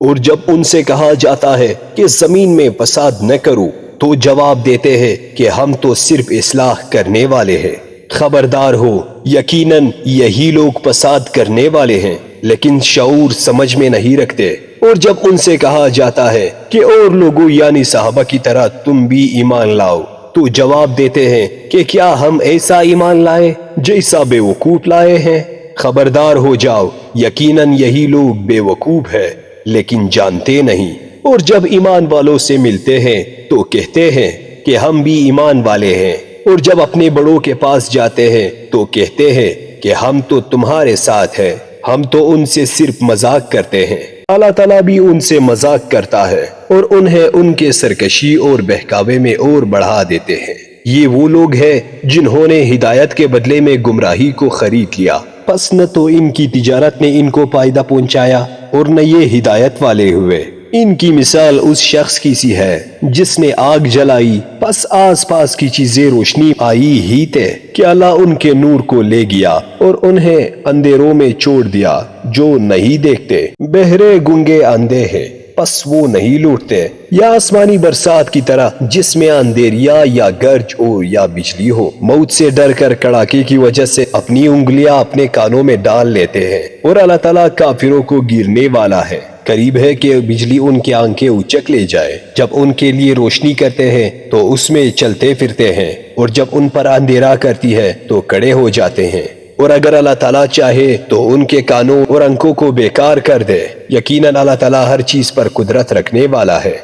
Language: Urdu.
اور جب ان سے کہا جاتا ہے کہ زمین میں فساد نہ کرو تو جواب دیتے ہیں کہ ہم تو صرف اصلاح کرنے والے ہیں۔ خبردار ہو، یقیناً یہی لوگ فساد کرنے والے ہیں لیکن شعور سمجھ میں نہیں رکھتے۔ اور جب ان سے کہا جاتا ہے کہ اور لوگوں یعنی صحابہ کی طرح تم بھی ایمان لاؤ تو جواب دیتے ہیں کہ کیا ہم ایسا ایمان لائے جیسا بے وقوف لائے ہیں۔ خبردار ہو جاؤ، یقیناً یہی لوگ بے وقوف ہے لیکن جانتے نہیں۔ اور جب ایمان والوں سے ملتے ہیں تو کہتے ہیں کہ ہم بھی ایمان والے ہیں، اور جب اپنے بڑوں کے پاس جاتے ہیں تو کہتے ہیں کہ ہم تو تمہارے ساتھ ہیں، ہم تو ان سے صرف مذاق کرتے ہیں۔ اللہ تعالیٰ بھی ان سے مذاق کرتا ہے اور انہیں ان کے سرکشی اور بہکاوے میں اور بڑھا دیتے ہیں۔ یہ وہ لوگ ہیں جنہوں نے ہدایت کے بدلے میں گمراہی کو خرید لیا، پس نہ تو ان کی تجارت نے ان کو فائدہ پہنچایا اور نہ یہ ہدایت والے ہوئے۔ ان کی مثال اس شخص کی سی ہے جس نے آگ جلائی، پس آس پاس کی چیزیں روشنی آئی ہی تھے کہ اللہ ان کے نور کو لے گیا اور انہیں اندھیروں میں چھوڑ دیا جو نہیں دیکھتے۔ بہرے گنگے اندھے ہیں پس وہ نہیں لوٹتے، یا آسمانی برسات کی طرح جس میں اندھیریا یا گرج ہو یا بجلی ہو، موت سے ڈر کر کڑاکے کی وجہ سے اپنی انگلیاں اپنے کانوں میں ڈال لیتے ہیں، اور اللہ تعالیٰ کافروں کو گرنے والا ہے۔ قریب ہے کہ بجلی ان کی آنکھیں اچک لے جائے، جب ان کے لیے روشنی کرتے ہیں تو اس میں چلتے پھرتے ہیں، اور جب ان پر اندھیرا کرتی ہے تو کھڑے ہو جاتے ہیں۔ اور اگر اللہ تعالیٰ چاہے تو ان کے کانوں اور آنکھوں کو بیکار کر دے، یقیناً اللہ تعالیٰ ہر چیز پر قدرت رکھنے والا ہے۔